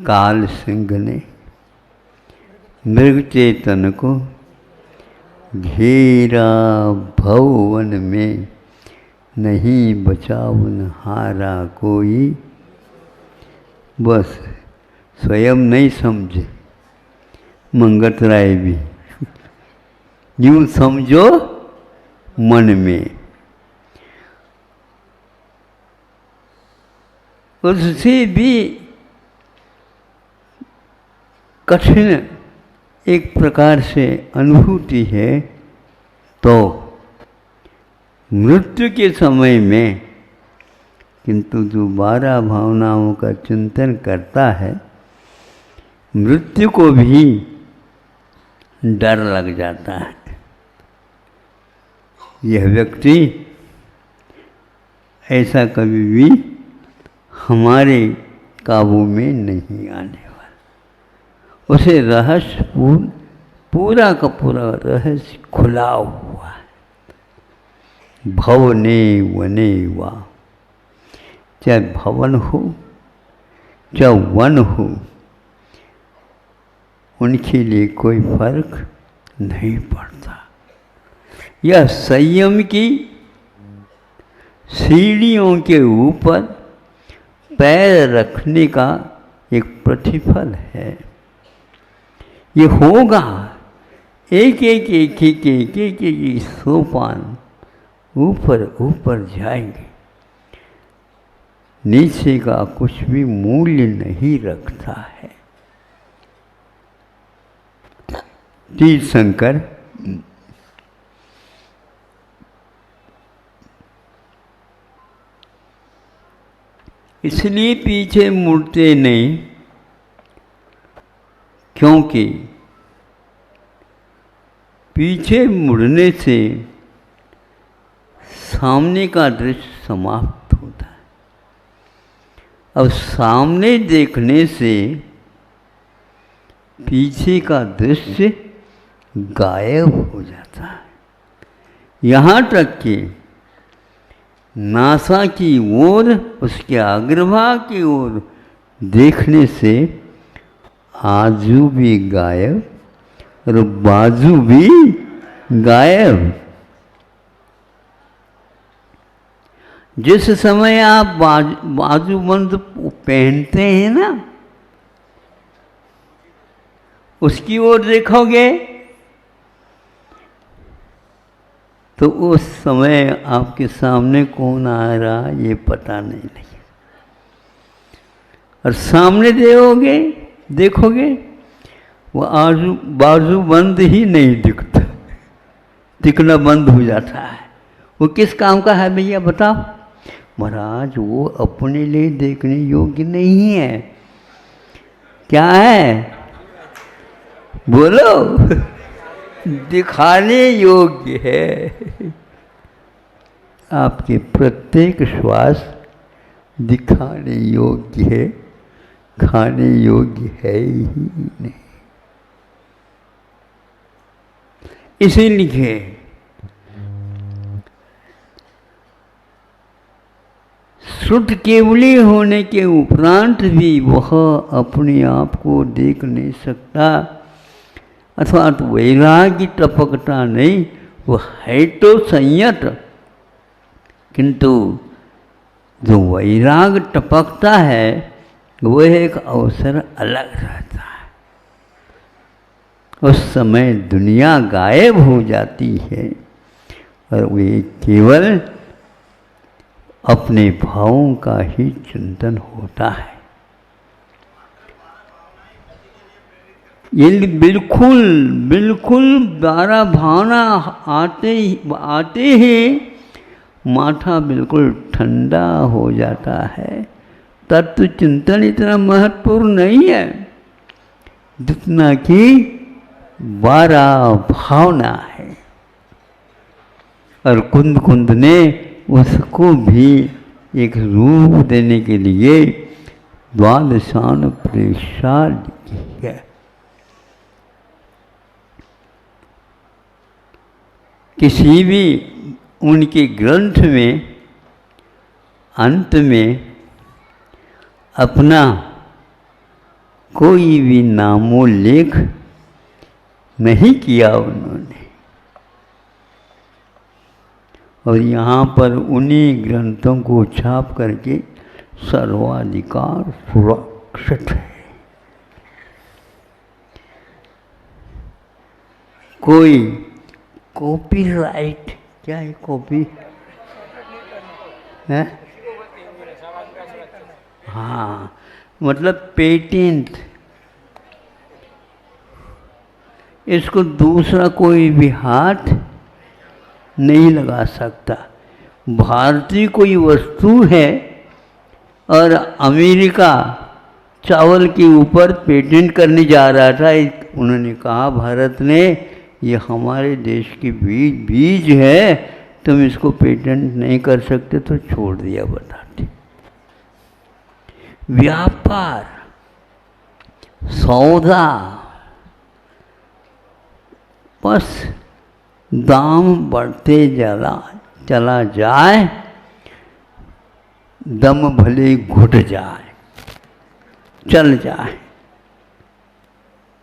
काल सिंह ने मृग चेतन को घेरा भवन में, नहीं बचावन हारा कोई। बस स्वयं नहीं समझे मंगत राय भी, यूं समझो मन में। उससे भी कठिन एक प्रकार से अनुभूति है तो मृत्यु के समय में, किंतु जो 12 भावनाओं का चिंतन करता है, मृत्यु को भी डर लग जाता है। यह व्यक्ति ऐसा कभी भी हमारे काबू में नहीं आने वाला। उसे रहस्य पूरा का पूरा रहस्य खुला हुआ है। भवने वने वा, चाहे भवन हो चाहे वन हो, उनके लिए कोई फर्क नहीं पड़ता। यह संयम की सीढ़ियों के ऊपर पैर रखने का एक प्रतिफल है। ये होगा, एक एक एक एक एक एक एक सोपान ऊपर ऊपर जाएंगे। नीचे का कुछ भी मूल्य नहीं रखता है। तीर्थंकर इसलिए पीछे मुड़ते नहीं, क्योंकि पीछे मुड़ने से सामने का दृश्य समाप्त होता है। अब सामने देखने से पीछे का दृश्य गायब हो जाता है। यहाँ तक कि नासा की ओर, उसके अग्रभाग की ओर देखने से आजू भी गायब और बाजू भी गायब। जिस समय आप बाजूबंद पहनते हैं ना, उसकी ओर देखोगे तो उस समय आपके सामने कौन आ रहा ये पता नहीं लगेगा। और सामने देखोगे वो बाजू बंद ही नहीं दिखता, दिखना बंद हो जाता है। वो किस काम का है भैया बताओ? महाराज वो अपने लिए देखने योग्य नहीं है। क्या है बोलो? दिखाने योग्य है। आपके प्रत्येक श्वास दिखाने योग्य है, खाने योग्य है ही नहीं। इसीलिए श्रुत केवली होने के उपरांत भी वह अपने आप को देख नहीं सकता, अथवा तो वैराग्य टपकता नहीं, वो है तो संयत, किंतु जो वैराग टपकता है वह एक अवसर अलग रहता है। उस समय दुनिया गायब हो जाती है और वे केवल अपने भावों का ही चिंतन होता है। ये बिल्कुल 12 भावना आते ही माथा बिल्कुल ठंडा हो जाता है। तत्व चिंतन इतना महत्वपूर्ण नहीं है जितना कि 12 भावना है। और कुंद ने उसको भी एक रूप देने के लिए द्वादशान प्रेषा लिखी है। किसी भी उनके ग्रंथ में अंत में अपना कोई भी नामोल्लेख नहीं किया उन्होंने। और यहाँ पर उन्हीं ग्रंथों को छाप करके सर्वाधिकार सुरक्षित है। कोई कॉपीराइट, क्या है कॉपी है? हाँ, मतलब पेटेंट, इसको दूसरा कोई भी हाथ नहीं लगा सकता। भारतीय कोई वस्तु है और अमेरिका चावल के ऊपर पेटेंट करने जा रहा था, उन्होंने कहा भारत ने ये हमारे देश की बीज है, तुम इसको पेटेंट नहीं कर सकते, तो छोड़ दिया बताते। व्यापार, सौदा, बस दाम बढ़ते चला जाए, दम भले घुट जाए, चल जाए,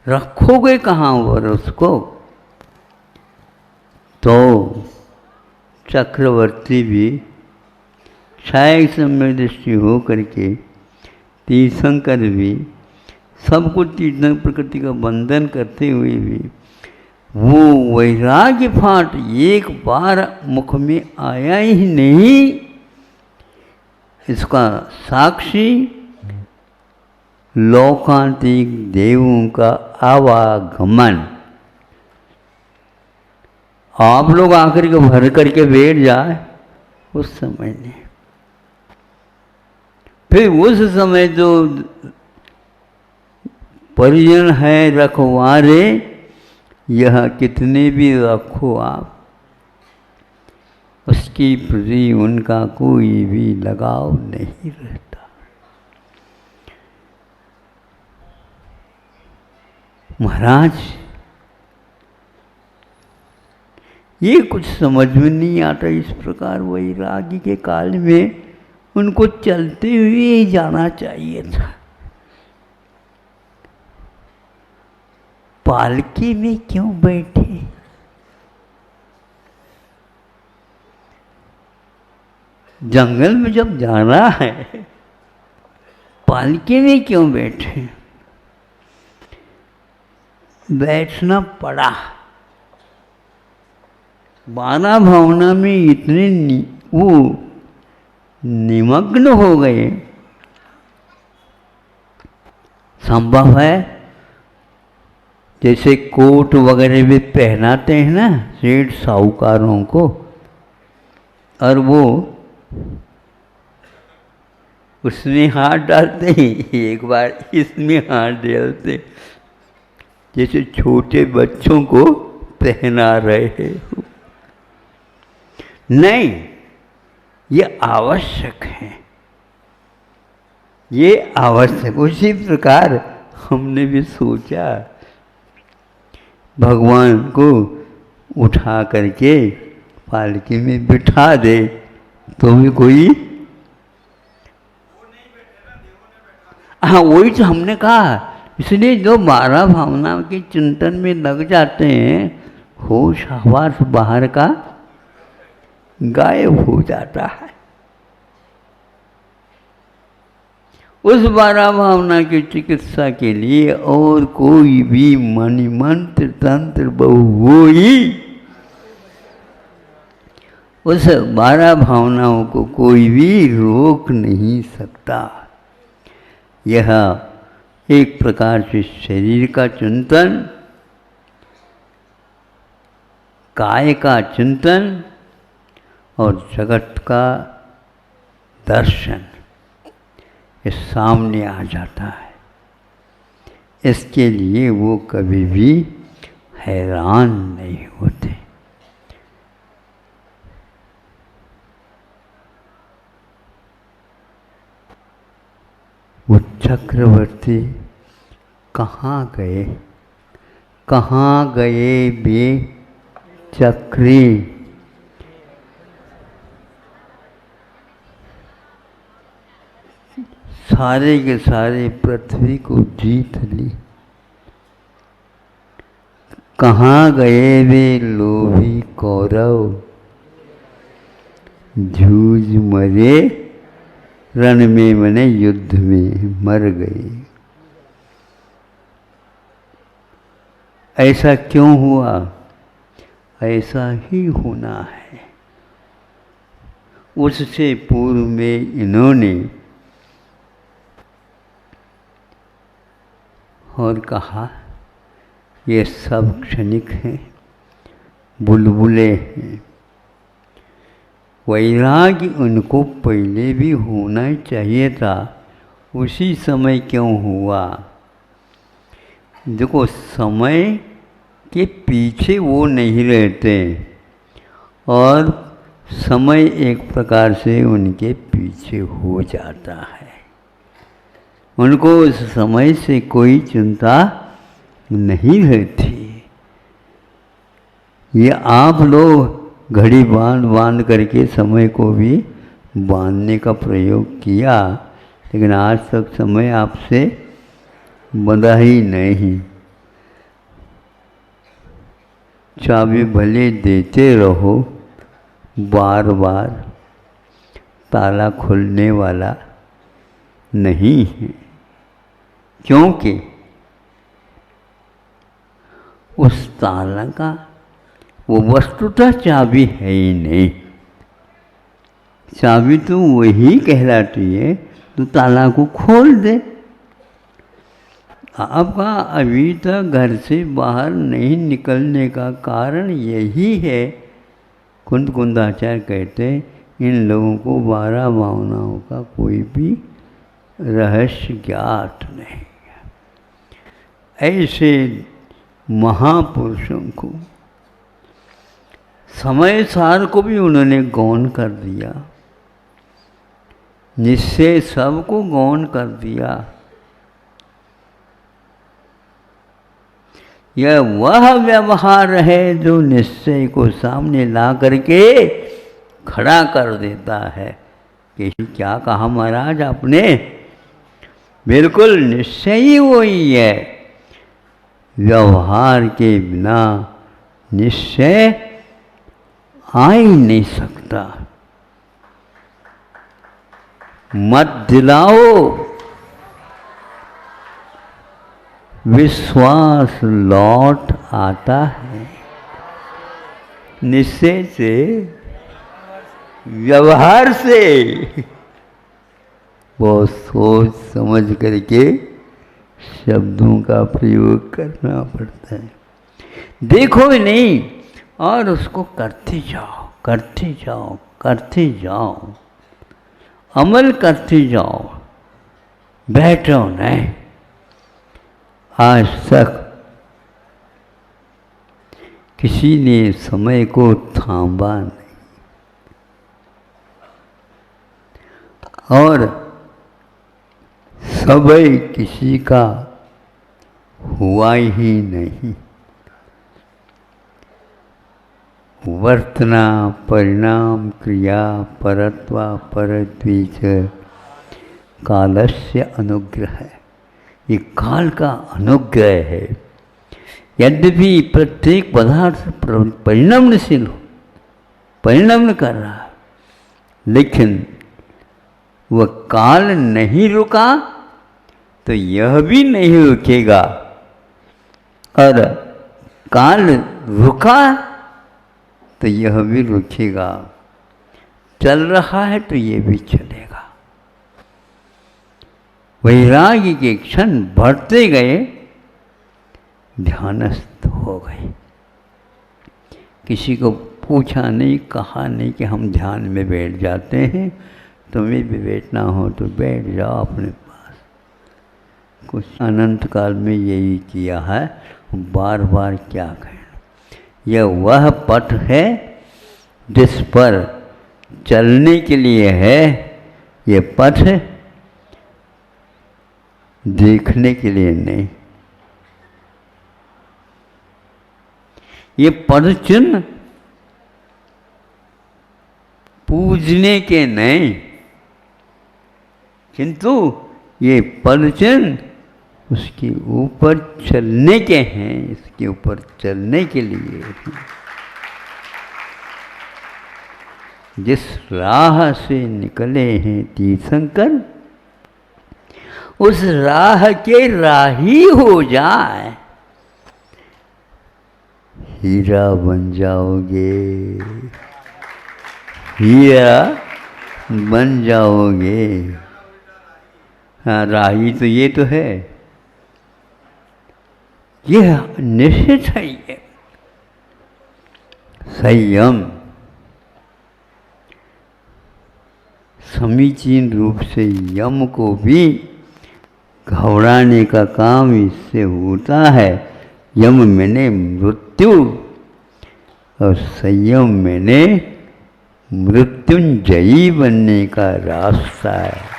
रखोगे कहाँ पर उसको? तो चक्रवर्ती भी क्षय समृद्धि हो करके, तीर्थंकर भी, सबको तीर्थंकर प्रकृति का बंधन करते हुए भी वो वैराग्य फाट एक बार मुख में आया ही नहीं। इसका साक्षी लोकांतिक देवों का आवागमन। आप लोग आकर के भर करके बैठ जाए उस समय नहीं, फिर उस समय जो परिजन है रखवारे, यह कितने भी रखो आप, उसकी प्रति उनका कोई भी लगाव नहीं रहता। महाराज, ये कुछ समझ में नहीं आता। इस प्रकार वैराग्य के काल में उनको चलते हुए ही जाना चाहिए था। पालकी में क्यों बैठे? जंगल में जब जाना है, पालकी में क्यों बैठे? बैठना पड़ा। 12 भावना में इतने वो निमग्न हो गए, संभव है जैसे कोट वगैरह भी पहनाते हैं ना सेठ साहूकारों को, और वो उसमें हाथ डालते हैं, एक बार इसमें हाथ डालते, जैसे छोटे बच्चों को पहना रहे हैं। नहीं, ये आवश्यक है, ये आवश्यक। उसी प्रकार हमने भी सोचा भगवान को उठा करके पालकी में बिठा दे, तो भी कोई, हाँ वही तो हमने कहा। इसलिए जो 12 भावना के चिंतन में लग जाते हैं, होश हवास बाहर का गायब हो जाता है। उस 12 भावना की चिकित्सा के लिए और कोई भी मणि मंत्र तंत्र बहुवोई उस 12 भावनाओं को कोई भी रोक नहीं सकता। यह एक प्रकार से शरीर का चिंतन, काय का चिंतन और जगत का दर्शन ये सामने आ जाता है। इसके लिए वो कभी भी हैरान नहीं होते। वो चक्रवर्ती कहाँ गए, कहाँ गए बे चक्री? सारे के सारे पृथ्वी को जीत ली। कहाँ गए वे लोभी कौरव, जूझ मरे रण में मने युद्ध में मर गए। ऐसा क्यों हुआ? ऐसा ही होना है। उससे पूर्व में इन्होंने और कहा ये सब क्षणिक हैं, बुलबुले हैं। वैराग्य उनको पहले भी होना चाहिए था, उसी समय क्यों हुआ? देखो, समय के पीछे वो नहीं रहते और समय एक प्रकार से उनके पीछे हो जाता है। उनको उस समय से कोई चिंता नहीं रहती। ये आप लोग घड़ी बांध करके समय को भी बांधने का प्रयोग किया, लेकिन आज तक समय आपसे बंधा ही नहीं। चाबी भले देते रहो, बार बार ताला खुलने वाला नहीं है, क्योंकि उस ताला का वो वस्तुतः चाबी है ही नहीं। चाबी तो वही कहलाती है तो ताला को खोल दे। आपका अभी तक घर से बाहर नहीं निकलने का कारण यही है। कुंदाचार्य कहते हैं इन लोगों को 12 भावनाओं का कोई भी रहस्य ज्ञात नहीं। ऐसे महापुरुषों को, समय सार को भी उन्होंने गौण कर दिया, निश्चय सबको गौण कर दिया। यह वह व्यवहार है जो निश्चय को सामने ला करके खड़ा कर देता है कि क्या कहा महाराज आपने? बिल्कुल निश्चय ही वही है। व्यवहार के बिना निश्चय आ ही नहीं सकता। मत दिलाओ, विश्वास लौट आता है। निश्चय से, व्यवहार से बहुत सोच समझ करके शब्दों का प्रयोग करना पड़ता है। देखो ही नहीं और उसको करते जाओ, करते जाओ, करते जाओ, अमल करते जाओ, बैठो नहीं। आज तक किसी ने समय को थामा नहीं और समय किसी का हुआ ही नहीं। वर्तना परिणाम क्रिया परत्वा परद्वीच कालस्य अनुग्रह है। ये काल का अनुग्रह है। यद्यपि प्रत्येक पदार्थ परिणामशील हो, परिणाम कर रहा है, लेकिन वह काल नहीं रुका तो यह भी नहीं रुकेगा, और काल रुका तो यह भी रुकेगा। चल रहा है तो ये भी चलेगा। वैराग्य के क्षण बढ़ते गए, ध्यानस्थ हो गए। किसी को पूछा नहीं, कहा नहीं कि हम ध्यान में बैठ जाते हैं, तुम्हें भी बैठना हो तो बैठ जाओ अपने पास। कुछ अनंत काल में यही किया है, बार बार क्या कहना। यह वह पथ है जिस पर चलने के लिए है, ये पथ देखने के लिए नहीं। ये पद चिन्ह पूजने के नहीं, किंतु ये पदचिन्ह उसके ऊपर चलने के हैं, इसके ऊपर चलने के लिए हैं। जिस राह से निकले हैं तीर्थंकर, उस राह के राही हो जाए, हीरा बन जाओगे, हीरा बन जाओगे। हाँ, राही तो ये तो है, यह निश्चित है। ये संयम समीचीन रूप से यम को भी घबराने का काम इससे होता है। यम मैंने मृत्यु और संयम मैंने मृत्युंजयी बनने का रास्ता है।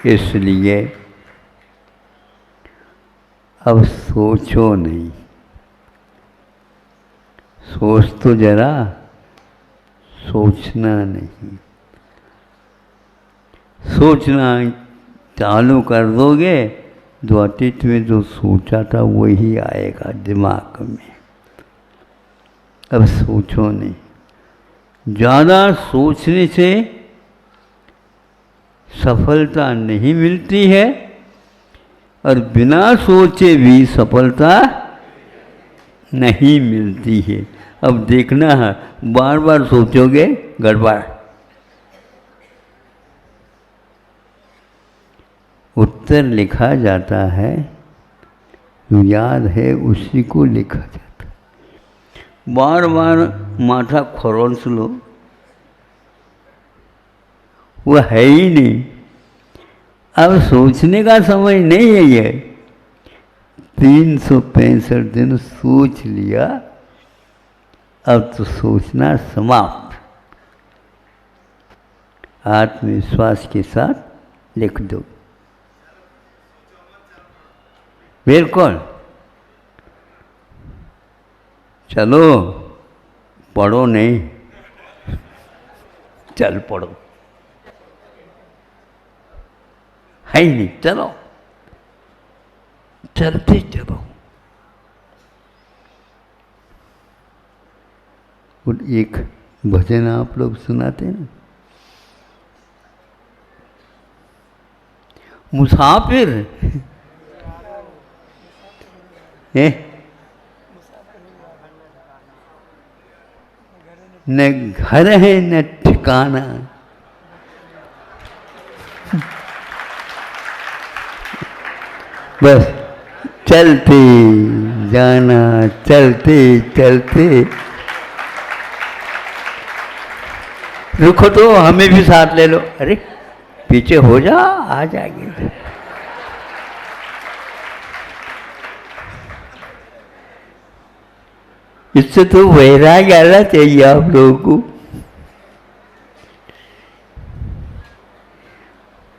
इसलिए अब सोचो नहीं, सोच तो जरा, सोचना नहीं। सोचना चालू कर दोगे तो अतीत में जो सोचा था वही आएगा दिमाग में। अब सोचो नहीं, ज़्यादा सोचने से सफलता नहीं मिलती है और बिना सोचे भी सफलता नहीं मिलती है। अब देखना है, बार बार सोचोगे गड़बड़। उत्तर लिखा जाता है, याद है उसी को लिखा जाता है। बार बार माथा खरोंच लो, वो है ही नहीं। अब सोचने का समय नहीं है ये। 365 दिन सोच लिया, अब तो सोचना समाप्त। आत्मविश्वास के साथ लिख दो। बिल्कुल, चलो पढ़ो नहीं, चल पढ़ो, है ही नहीं, चलो चलते चलो। और एक भजन आप लोग सुनाते ना, मुसाफिर है न घर है न ठिकाना, बस चलते जाना, चलते चलते। रुको तो हमें भी साथ ले लो। अरे पीछे हो जा, आ जाएंगे। इससे तो वैराग्य आना चाहिए आप लोगों को।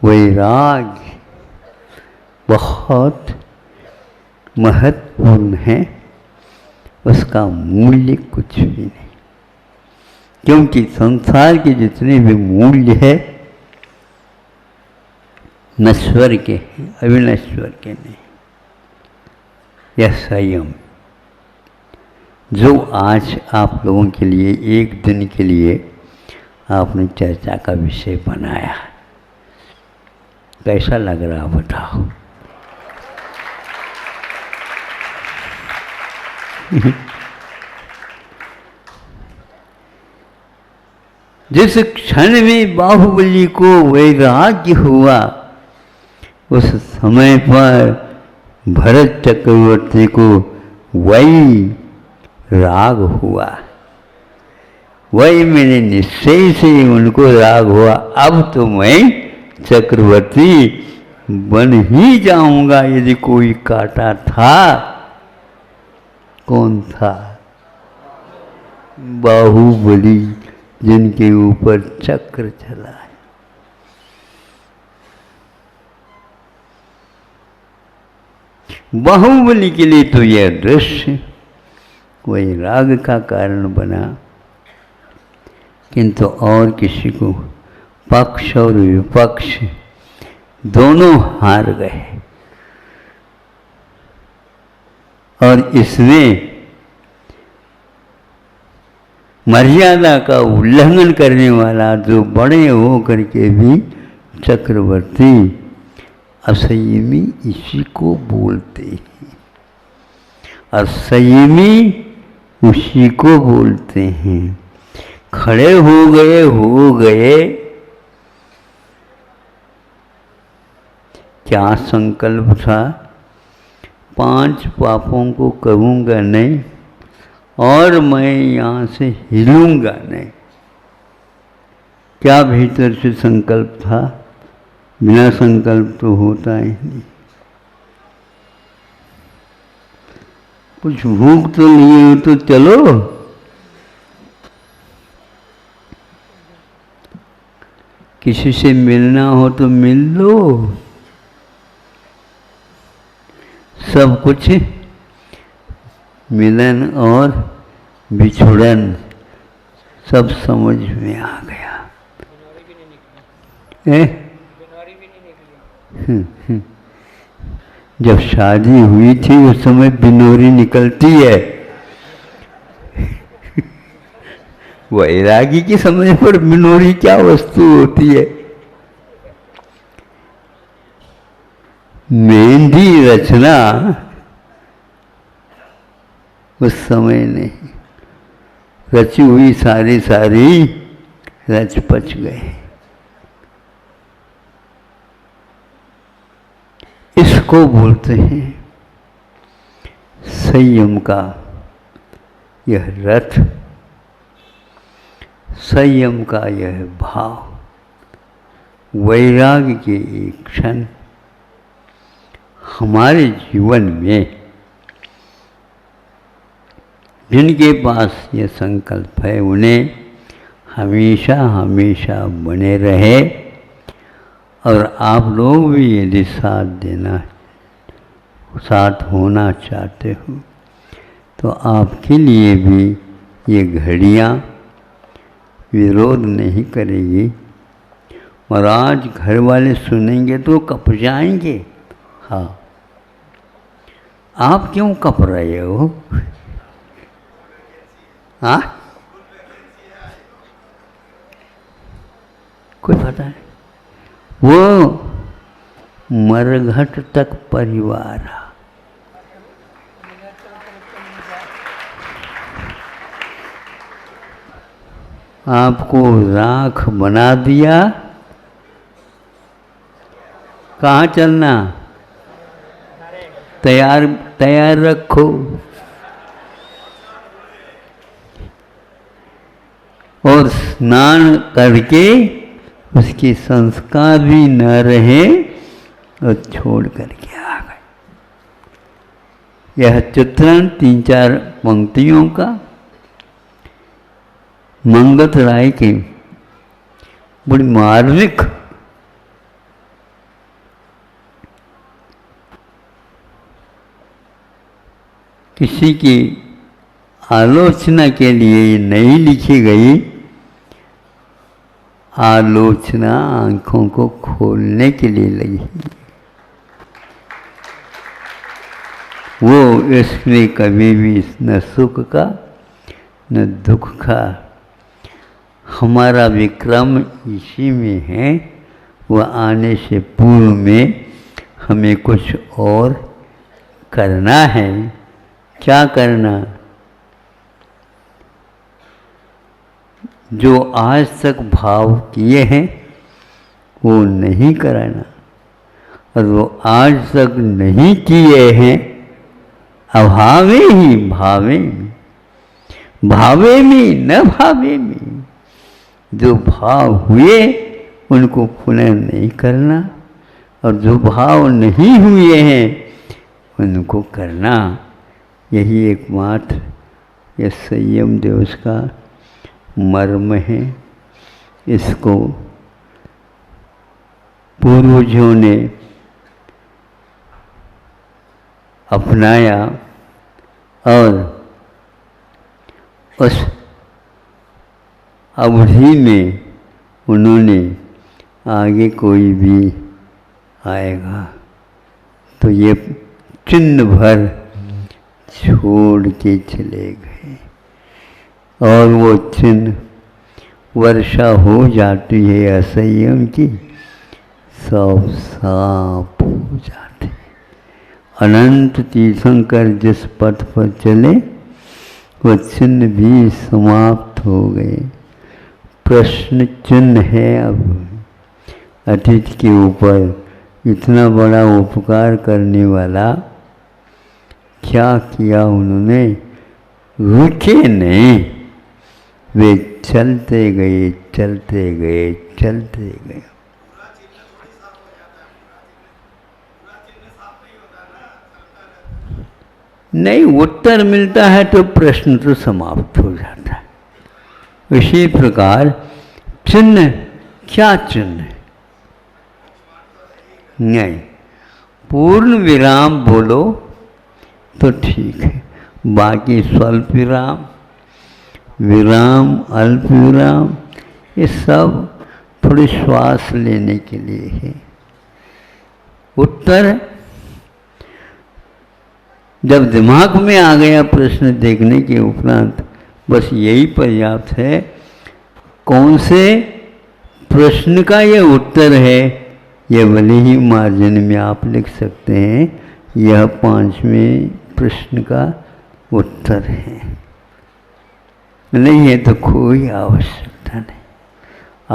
वैराग्य बहुत महत्वपूर्ण है, उसका मूल्य कुछ भी नहीं। क्योंकि संसार के जितने भी मूल्य है नश्वर के हैं, अविनश्वर के नहीं। यह संयम जो आज आप लोगों के लिए एक दिन के लिए आपने चर्चा का विषय बनाया, कैसा लग रहा बताओ? जिस क्षण में बाहुबली को वैराग्य हुआ, उस समय पर भरत चक्रवर्ती को वही राग हुआ। वही मैंने निश्चय से उनको राग हुआ, अब तो मैं चक्रवर्ती बन ही जाऊंगा। यदि कोई काटा था, कौन था? बाहुबली, जिनके ऊपर चक्र चला है। बाहुबली के लिए तो यह दृश्य वही राग का कारण बना। किंतु और किसी को पक्ष और विपक्ष दोनों हार गए। और इसमें मर्यादा का उल्लंघन करने वाला जो बड़े हो करके भी चक्रवर्ती असंयमी इसी को बोलते हैं, और संयमी उसी को बोलते हैं। खड़े हो गए। क्या संकल्प था? 5 पापों को करूँगा नहीं और मैं यहाँ से हिलूँगा नहीं। क्या भीतर से संकल्प था? बिना संकल्प तो होता ही नहीं। कुछ भूख तो लिए हो तो चलो, किसी से मिलना हो तो मिल लो। सब कुछ मिलन और बिछुड़न सब समझ में आ गया। जब शादी हुई थी उस समय बिनोरी निकलती है। वैरागी के समय पर बिनोरी क्या वस्तु होती है? मेहंदी रचना उस समय नहीं, रची हुई सारी रच पच गए। इसको बोलते हैं संयम का यह रथ, संयम का यह भाव, वैराग्य के एक क्षण हमारे जीवन में जिनके पास ये संकल्प है उन्हें हमेशा हमेशा बने रहे। और आप लोग भी यदि साथ होना चाहते हो तो आपके लिए भी ये घड़ियाँ विरोध नहीं करेगी। और आज घर वाले सुनेंगे तो कप जाएंगे। हाँ, आप क्यों कप रहे हो? हाँ, कोई पता है? वो मरघट तक परिवार आपको राख बना दिया। कहाँ चलना? तैयार रखो। और स्नान करके उसके संस्कार भी न रहे और छोड़ करके आ गए। यह चित्रण 3-4 पंक्तियों का मंगत राय के बड़ी मार्मिक किसी की आलोचना के लिए नहीं लिखी गई, आलोचना आंखों को खोलने के लिए लगी। वो इसमें कभी भी न सुख का न दुख का, हमारा विक्रम इसी में है। वह आने से पूर्व में हमें कुछ और करना है। क्या करना? जो आज तक भाव किए हैं वो नहीं कराना, और वो आज तक नहीं किए हैं अभावे ही भावे में, भावे में न भावे में। जो भाव हुए उनको पुनः नहीं करना, और जो भाव नहीं हुए हैं उनको करना। यही एकमात्र यह संयम दिवस का मर्म है। इसको पूर्वजों ने अपनाया और उस अवधि में उन्होंने आगे कोई भी आएगा तो ये चिन्ह भर छोड़ के चले गए और वो चिन्ह वर्षा हो जाती है असंयम की, सब साफ हो जाते। अनंत तीर्थंकर जिस पथ पर चले वो चिन्ह भी समाप्त हो गए। प्रश्न चिन्ह है अब अतीत के ऊपर। इतना बड़ा उपकार करने वाला क्या किया उन्होंने? रुके नहीं, वे चलते गए चलते गए चलते गए। नहीं उत्तर मिलता है तो प्रश्न तो समाप्त हो जाता है। इसी प्रकार चिन्ह, क्या चिन्ह? नहीं, पूर्ण विराम बोलो तो ठीक है, बाकी स्वल्प विराम, विराम, अल्प विराम, ये सब थोड़ी श्वास लेने के लिए है। उत्तर जब दिमाग में आ गया प्रश्न देखने के उपरांत बस यही पर्याप्त है। कौन से प्रश्न का ये उत्तर है, ये भले ही मार्जिन में आप लिख सकते हैं, यह 5वें प्रश्न का उत्तर है। नहीं है तो कोई आवश्यकता नहीं,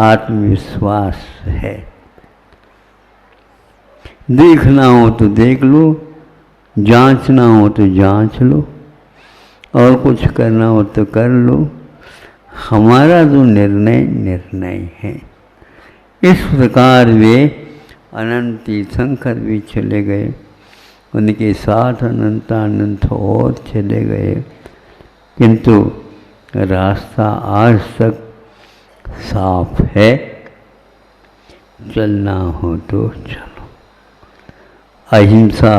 आत्मविश्वास है। देखना हो तो देख लो, जांचना हो तो जांच लो, और कुछ करना हो तो कर लो। हमारा जो निर्णय निर्णय है। इस प्रकार वे अनंत तीर्थंकर भी चले गए, उनके साथ अनंतानंत और चले गए, किंतु रास्ता आज तक साफ है। चलना हो तो चलो। अहिंसा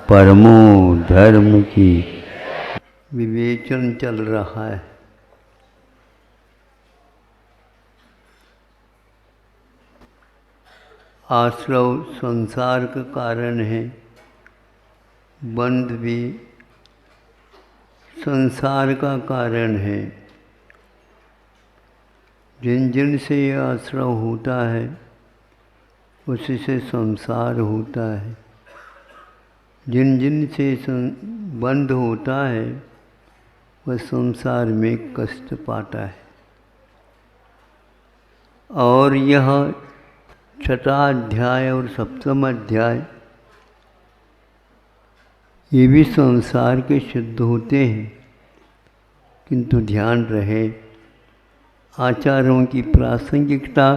परमो धर्म की विवेचन चल रहा है। आश्रव संसार का कारण है, बंध भी संसार का कारण है। जिन जिन से ये आश्रव होता है उसी से संसार होता है। जिन जिन से बंध होता है वह संसार में कष्ट पाता है। और यह 6वां अध्याय और 7वां अध्याय ये भी संसार के सिद्ध होते हैं, किंतु ध्यान रहे आचारों की प्रासंगिकता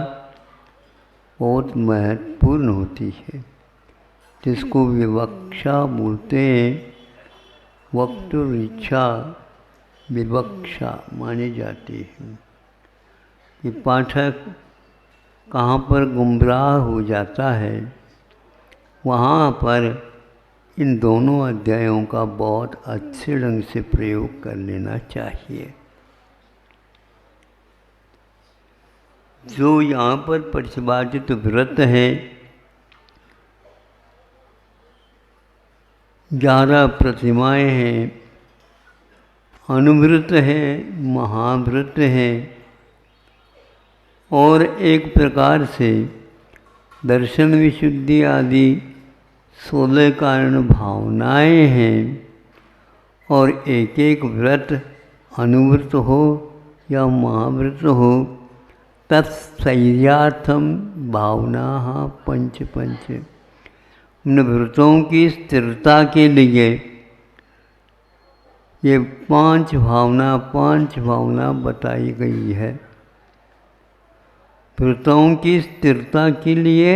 बहुत महत्वपूर्ण होती है, जिसको विवक्षा बोलते हैं। वक्त और इच्छा विवक्षा मानी जाती है कि पाठक कहाँ पर गुमराह हो जाता है, वहाँ पर इन दोनों अध्यायों का बहुत अच्छे ढंग से प्रयोग कर लेना चाहिए। जो यहाँ पर प्रतिपादित व्रत है, 11 प्रतिमाएँ हैं, अनुव्रत है, महाव्रत है, और एक प्रकार से दर्शन विशुद्धि आदि 16 कारण भावनाएं हैं। और एक एक व्रत अनुव्रत हो या महाव्रत हो, तत्सैर्यार्थम भावना पंच पंच। उन व्रतों की स्थिरता के लिए ये 5 भावना बताई गई है। व्रतों की स्थिरता के लिए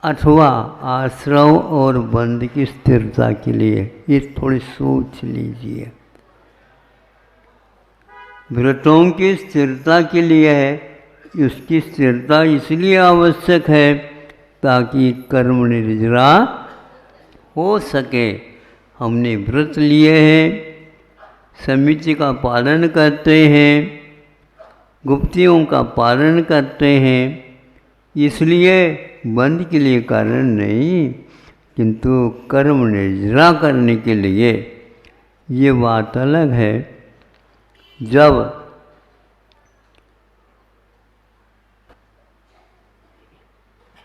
अथवा आश्रव और बंध की स्थिरता के लिए, ये थोड़ी सोच लीजिए। व्रतों की स्थिरता के लिए है, उसकी स्थिरता इसलिए आवश्यक है ताकि कर्म निर्जरा हो सके। हमने व्रत लिए हैं, समिति का पालन करते हैं, गुप्तियों का पालन करते हैं, इसलिए बंद के लिए कारण नहीं, किंतु कर्म निर्जरा करने के लिए। ये बात अलग है। जब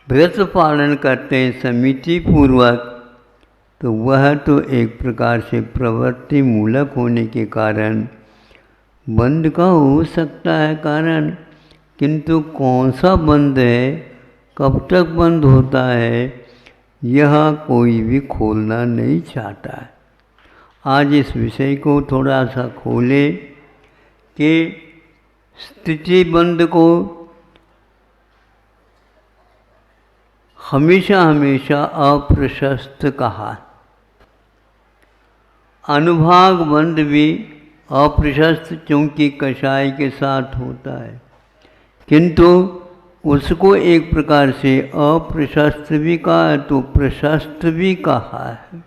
व्रत पालन करते हैं समिति पूर्वक, तो वह तो एक प्रकार से प्रवृत्ति मूलक होने के कारण बंद का हो सकता है कारण, किंतु कौन सा बंद है, कब तक बंद होता है, यह कोई भी खोलना नहीं चाहता है। आज इस विषय को थोड़ा सा खोले कि स्थिति बंद को हमेशा हमेशा अप्रशस्त कहा। अनुभाग बंद भी अप्रशस्त चूँकि कषाय के साथ होता है, किंतु उसको एक प्रकार से अप्रशस्त भी कहा है तो प्रशस्त भी कहा है।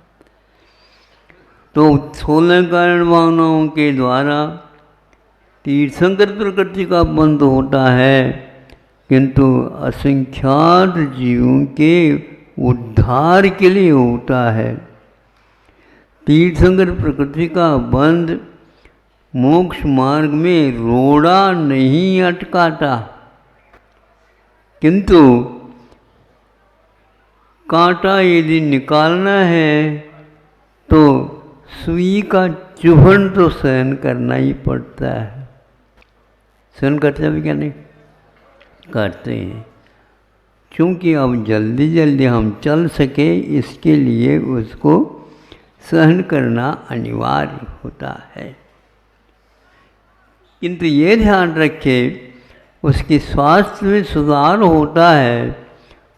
तो 16 कारण भावनाओं के द्वारा तीर्थंकर प्रकृति का बंध होता है, किंतु असंख्यात जीवों के उद्धार के लिए होता है। तीर्थंकर प्रकृति का बंध मोक्ष मार्ग में रोड़ा नहीं अटकाता, किंतु कांटा यदि निकालना है तो सुई का चुभन तो सहन करना ही पड़ता है। सहन करते भी क्या नहीं करते हैं, क्योंकि अब जल्दी जल्दी हम चल सके इसके लिए उसको सहन करना अनिवार्य होता है। किंतु ये ध्यान रखें, उसके स्वास्थ्य में सुधार होता है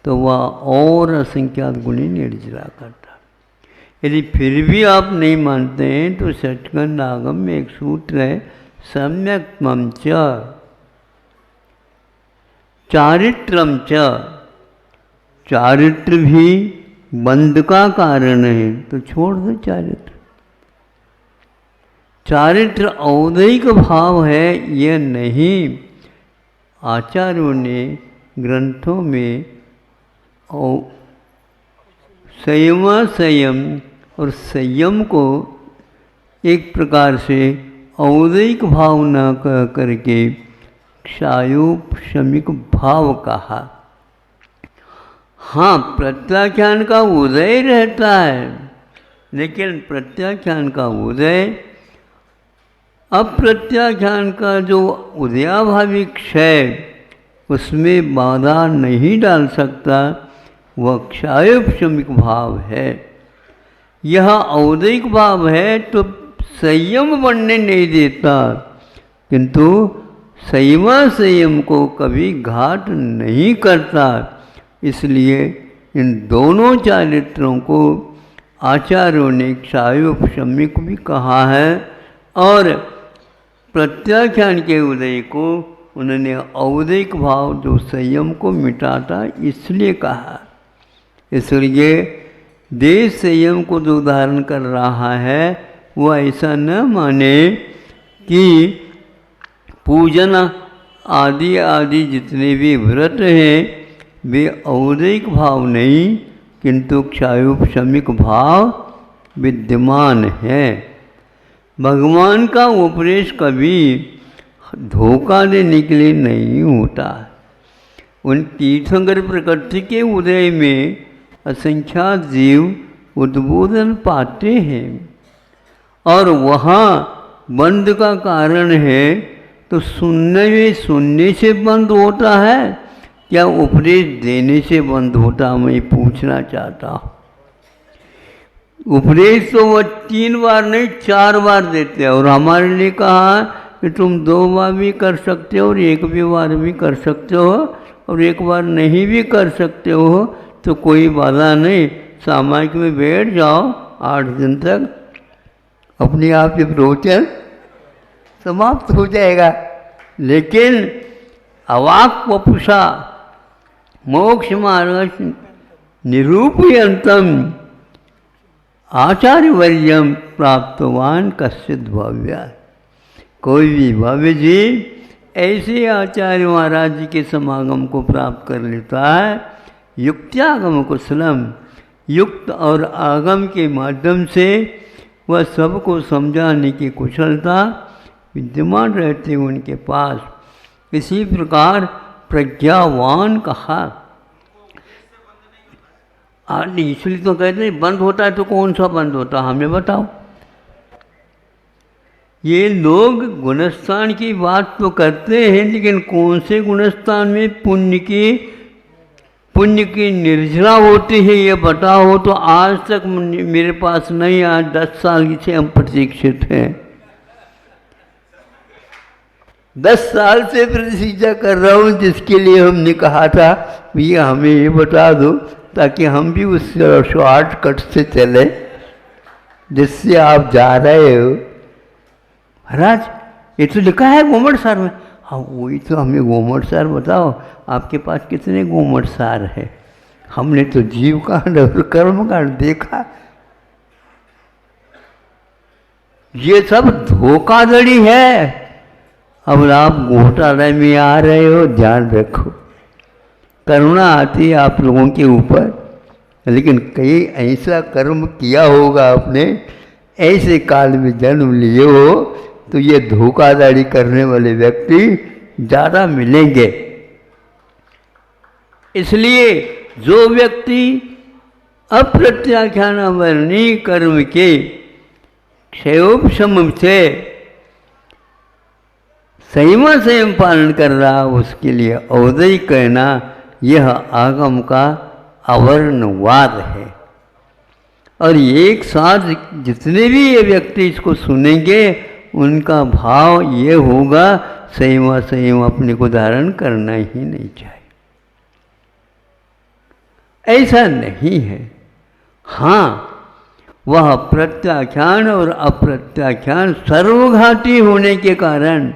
तो वह और असंख्यात गुणी निर्जरा करता है। यदि फिर भी आप नहीं मानते हैं तो षट्कंड आगम में एक सूत्र है, सम्यक मम च चारित्रम च। चारित्र भी बंध का कारण है, तो छोड़ दो चारित्र। चारित्र औदैहिक भाव है, यह नहीं। आचार्यों ने ग्रंथों में संयम और संयम को एक प्रकार से औदैहिक भाव न कह करके क्षायोपशमिक भाव कहा। हाँ, प्रत्याख्यान का उदय रहता है, लेकिन प्रत्याख्यान का उदय अप्रत्याख्यान का जो उदयाभावी क्षय उसमें बाधा नहीं डाल सकता, वह क्षायोपशमिक भाव है। यह औदैहिक भाव है तो संयम बनने नहीं देता, किंतु संयम को कभी घाट नहीं करता। इसलिए इन दोनों चारित्रों को आचार्यों ने क्षायोपशमिक भी कहा है और प्रत्याख्यान के उदय को उन्होंने औदैहिक भाव जो संयम को मिटाता इसलिए कहा। इसलिए देश संयम को जो धारण कर रहा है वह ऐसा न माने कि पूजन आदि जितने भी व्रत हैं वे औदैहिक भाव नहीं, किंतु क्षायोपशमिक भाव विद्यमान है। भगवान का उपदेश कभी धोखा देने के लिए नहीं होता। उन तीर्थंकर प्रकृति के उदय में असंख्यात जीव उद्बोधन पाते हैं और वहाँ बंद का कारण है, तो सुनने से बंद होता है क्या उपदेश देने से बंद होता, मैं पूछना चाहता हूँ। उपदेश तो वह 3 बार नहीं 4 बार देते हैं और हमारे लिए कहा कि तुम 2 बार भी कर सकते हो और 1 बार भी कर सकते हो और 1 बार नहीं भी कर सकते हो तो कोई बाधा नहीं, सामाजिक में बैठ जाओ 8 दिन तक, अपने आप ये प्रवचन समाप्त हो जाएगा। लेकिन अवाक वपुषा मोक्ष मार्ग निरूपयंतम आचार्यवर्यम प्राप्तवान कश्चित भव्य। कोई भी भव्य जी ऐसे आचार्य महाराज जी के समागम को प्राप्त कर लेता है। युक्त्यागम कुशलम, युक्त और आगम के माध्यम से वह सबको समझाने की कुशलता विद्यमान रहते हैं उनके पास। इसी प्रकार प्रज्ञावान कहा। इसलिए तो कहते हैं बंद होता है, तो कौन सा बंद होता है हमें बताओ। ये लोग गुणस्थान की बात तो करते हैं, लेकिन कौन से गुणस्थान में पुण्य की निर्जरा होती है ये बताओ तो आज तक मेरे पास नहीं। आज 10 साल से हम प्रतीक्षित हैं, 10 साल से प्रतीक्षा कर रहा हूँ, जिसके लिए हमने कहा था भैया हमें ये बता दो ताकि हम भी उस शॉर्टकट से चले जिससे आप जा रहे हो। महाराज ये तो लिखा है गोमटसार में। हाँ वही तो, हमें गोमटसार बताओ, आपके पास कितने गोमटसार है? हमने तो जीव कांड और कर्म कांड देखा। ये सब धोखाधड़ी है। अब आप घोटाले में आ रहे हो, ध्यान रखो। करुणा आती है आप लोगों के ऊपर, लेकिन कहीं ऐसा कर्म किया होगा आपने, ऐसे काल में जन्म लिए हो, तो ये धोखाधड़ी करने वाले व्यक्ति ज़्यादा मिलेंगे। इसलिए जो व्यक्ति अप्रत्याख्यान वर्णी कर्म के क्षयोपशम से संयम पालन कर रहा, उसके लिए औदय कहना यह आगम का अवर्णवाद है। और एक साथ जितने भी ये व्यक्ति इसको सुनेंगे उनका भाव ये होगा संयम अपने को धारण करना ही नहीं चाहिए। ऐसा नहीं है। हाँ, वह प्रत्याख्यान और अप्रत्याख्यान सर्वघाती होने के कारण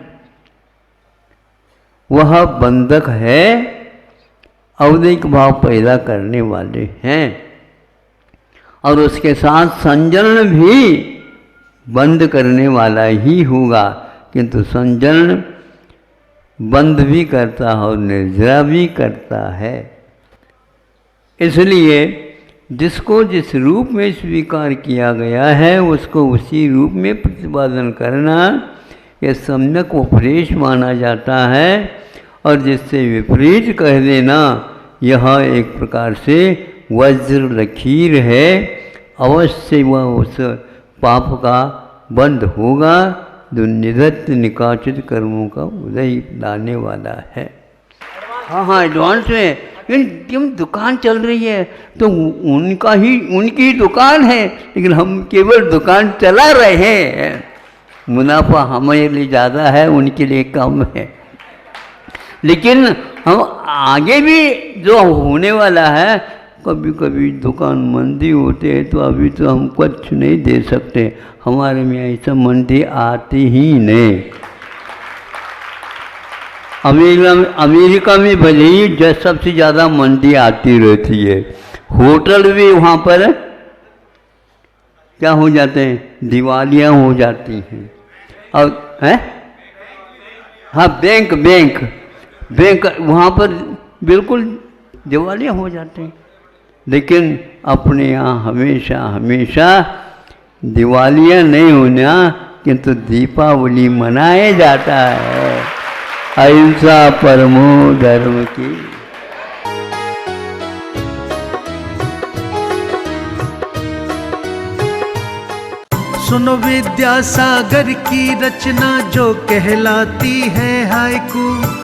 वह बंधक है, औदिक भाव पैदा करने वाले हैं, और उसके साथ संजलन भी बंद करने वाला ही होगा। किंतु संजलन बंद भी करता है और निर्जरा भी करता है। इसलिए जिसको जिस रूप में स्वीकार किया गया है उसको उसी रूप में प्रतिपादन करना यह सम्यक उपदेश माना जाता है। और जिससे विपरीत कह देना यह एक प्रकार से वज्र लकीर है। अवश्य वह उस पाप का बंध होगा जो निधत्त निकाचित कर्मों का उदय लाने वाला है। हाँ, एडवांस में क्यों दुकान चल रही है तो उनकी ही दुकान है, लेकिन हम केवल दुकान चला रहे हैं। मुनाफा हमारे लिए ज़्यादा है, उनके लिए कम है। लेकिन हम आगे भी जो होने वाला है, कभी कभी दुकान मंदी होते हैं तो अभी तो हम कुछ नहीं दे सकते, हमारे में ऐसा मंदी आती ही नहीं। अमेरिका में भले ही सबसे ज़्यादा मंदी आती रहती है, होटल भी वहाँ पर क्या हो जाते हैं, दिवालियाँ हो जाती हैं। और है हाँ, बैंक वहाँ पर बिल्कुल दिवालियाँ हो जाते हैं। लेकिन अपने यहाँ हमेशा दिवालियाँ नहीं होना, किंतु दीपावली मनाया जाता है। अहिंसा परमो धर्म की। सुनो विद्यासागर की रचना जो कहलाती है हायकू।